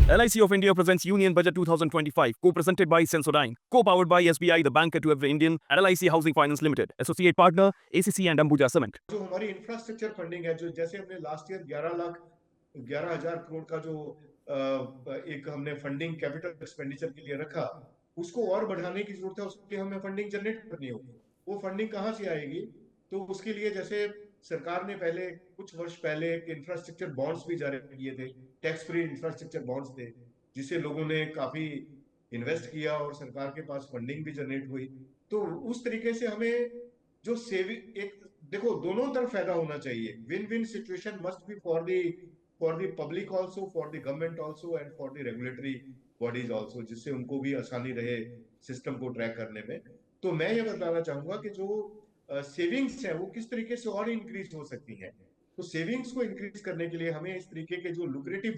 LIC of India presents Union Budget 2025, co-presented by Sensodyne, co-powered by SBI, the banker to every Indian, and LIC Housing Finance Limited, associate partner ACC and Ambuja Cement. जो हमारी infrastructure funding है, जो जैसे हमने last year 11,00,000 crore का जो एक हमने फंडिंग कैपिटल एक्सपेंडिचर के लिए रखा, उसको और बढ़ाने की जरूरत है। उसके हमें फंडिंग जनरेट करनी होगी। वो फंडिंग कहाँ से आएगी? तो उसके लिए जैसे सरकार ने पहले कुछ वर्ष पहले इंफ्रास्ट्रक्चर बॉन्ड्स भी जारी किए थे, टैक्स फ्री इंफ्रास्ट्रक्चर बॉन्ड्स थे, जिससे लोगों ने काफी इन्वेस्ट किया और सरकार के पास फंडिंग भी जनरेट हुई। तो उस तरीके से हमें जो सेविंग, एक देखो दोनों तरफ फायदा होना चाहिए। Win win situation must be for the public also, for the government also and for the regulatory bodies also, जिससे उनको भी आसानी रहे सिस्टम को ट्रैक करने में। तो मैं ये बताना चाहूंगा कि जो सेविंग्स है वो किस तरीके से और इंक्रीज हो सकती है। तो सेविंग्स को इंक्रीज करने के लिए हमें इस तरीके के जो लुक्रेटिव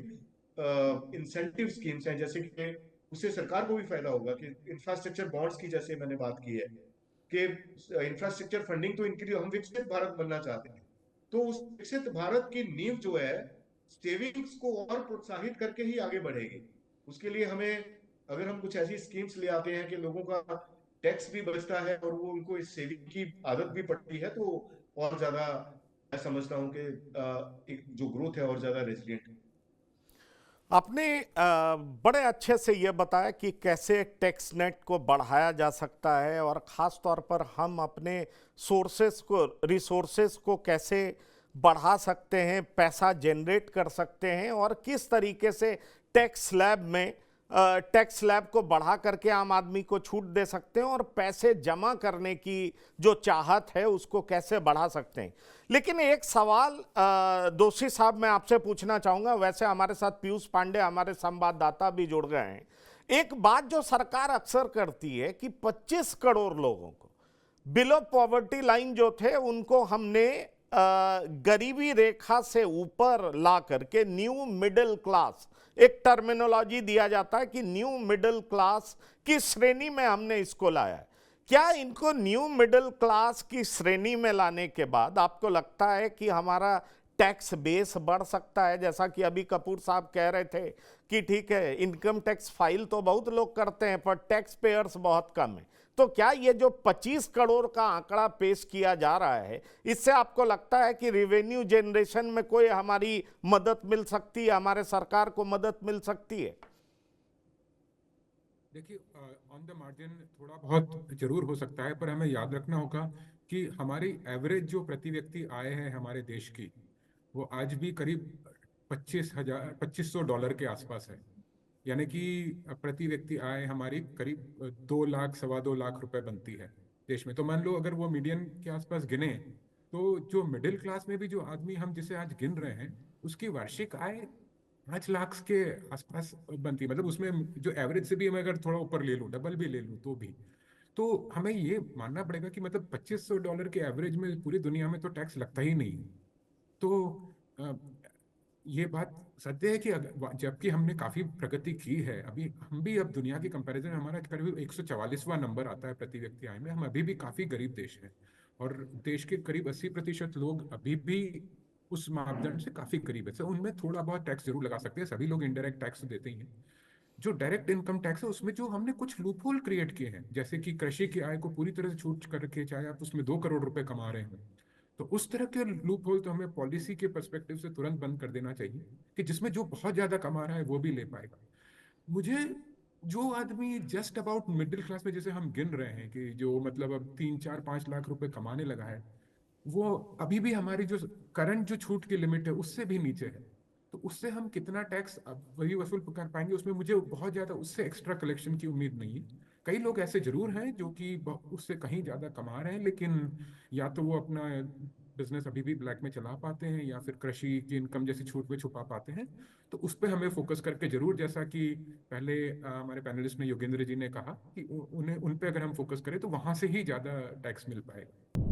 इंसेंटिव स्कीम्स हैं, जैसे कि उससे सरकार को भी फायदा होगा कि इंफ्रास्ट्रक्चर बॉन्ड्स की जैसे मैंने बात की है कि इंफ्रास्ट्रक्चर फंडिंग तो इंक्रीज, हम विकसित भारत बनना चाहते हैं, तो उस विकसित भारत की नींव जो है सेविंग्स को और प्रोत्साहित करके ही आगे बढ़ेगी। उसके लिए हमें, अगर हम कुछ ऐसी स्कीम्स ले आते हैं कि लोगों का टैक्स भी बचता है और वो उनको इस सेविंग की आदत भी पड़ती है, तो और ज्यादा मैं समझता हूं कि एक जो ग्रोथ है और ज्यादा रेजिलिएंट। आपने बड़े अच्छे से ये बताया कि कैसे टैक्स नेट को बढ़ाया जा सकता है और ख़ास तौर पर हम अपने रिसोर्सेस को कैसे बढ़ा सकते हैं, पैसा जनरेट कर सकते हैं और किस तरीके से टैक्स स्लैब को बढ़ा करके आम आदमी को छूट दे सकते हैं और पैसे जमा करने की जो चाहत है उसको कैसे बढ़ा सकते हैं। लेकिन एक सवाल दोषी साहब मैं आपसे पूछना चाहूँगा, वैसे हमारे साथ पीयूष पांडे हमारे संवाददाता भी जुड़ गए हैं। एक बात जो सरकार अक्सर करती है कि 25 करोड़ लोगों को बिलो पॉवर्टी लाइन जो थे उनको हमने गरीबी रेखा से ऊपर ला करके न्यू मिडिल क्लास, एक टर्मिनोलॉजी दिया जाता है कि न्यू मिडिल क्लास की श्रेणी में हमने इसको लाया है। क्या इनको न्यू मिडिल क्लास की श्रेणी में लाने के बाद आपको लगता है कि हमारा टैक्स बेस बढ़ सकता है? जैसा कि अभी कपूर साहब कह रहे थे कि ठीक है, इनकम टैक्स फाइल तो बहुत लोग करते हैं पर टैक्स पेयर्स बहुत कम है। तो क्या ये जो 25 करोड़ का आंकड़ा पेश किया जा रहा है, इससे आपको लगता है कि रेवेन्यू जनरेशन में कोई हमारी मदद मिल सकती है, हमारे सरकार को मदद मिल सकती है? देखिए, ऑन द मार्जिन थोड़ा बहुत जरूर हो सकता है, पर हमें याद रखना होगा कि हमारी एवरेज जो प्रति व्यक्ति आय है हमारे देश की, वो आज भी करीब $25,000 के आसपास है। यानी कि प्रति व्यक्ति आय हमारी करीब 2 लाख, 2.25 लाख रुपए बनती है देश में। तो मान लो अगर वो मीडियन के आसपास गिने, तो जो मिडिल क्लास में भी जो आदमी हम जिसे आज गिन रहे हैं, उसकी वार्षिक आय 5 लाख के आसपास बनती है। मतलब उसमें जो एवरेज से भी मैं अगर थोड़ा ऊपर ले लूँ, डबल भी ले लूँ, तो हमें ये मानना पड़ेगा कि मतलब $2500 के एवरेज में पूरी दुनिया में तो टैक्स लगता ही नहीं। तो ये बात सत्य है कि जबकि हमने काफी प्रगति की है, अभी हम भी अब दुनिया की कंपैरिजन में हमारा करीब 144वां नंबर आता है प्रति व्यक्ति आय में। हम अभी भी काफी गरीब देश है और देश के करीब 80% लोग अभी भी उस मापदंड से काफी करीब है। तो उनमें थोड़ा बहुत टैक्स जरूर लगा सकते हैं, सभी लोग इनडायरेक्ट टैक्स देते ही हैं। जो डायरेक्ट इनकम टैक्स है उसमें जो हमने कुछ लूपहोल क्रिएट किए हैं, जैसे कि कृषि की आय को पूरी तरह से छूट करके, चाहे आप उसमें 2 करोड़ रुपए कमा रहे हो, तो उस तरह के लूप होल तो हमें पॉलिसी के पर्सपेक्टिव से तुरंत बंद कर देना चाहिए कि जिसमें जो बहुत ज्यादा कमा रहा है वो भी ले पाएगा। मुझे जो आदमी जस्ट अबाउट मिडिल क्लास में जैसे हम गिन रहे हैं कि जो मतलब अब 3, 4, 5 लाख रुपए कमाने लगा है, वो अभी भी हमारी जो करंट जो छूट की लिमिट है उससे भी नीचे है। तो उससे हम कितना टैक्स अब वही वसूल कर पाएंगे, उसमें मुझे बहुत ज्यादा उससे एक्स्ट्रा कलेक्शन की उम्मीद नहीं है। कई लोग ऐसे जरूर हैं जो कि उससे कहीं ज्यादा कमा रहे हैं, लेकिन या तो वो अपना बिजनेस अभी भी ब्लैक में चला पाते हैं या फिर कृषि की इनकम जैसी छूट में छुपा पाते हैं। तो उस पर हमें फोकस करके जरूर, जैसा कि पहले हमारे पैनलिस्ट ने योगेंद्र जी ने कहा कि उन्हें उन पे अगर हम फोकस करें तो वहां से ही ज्यादा टैक्स मिल पाएगा।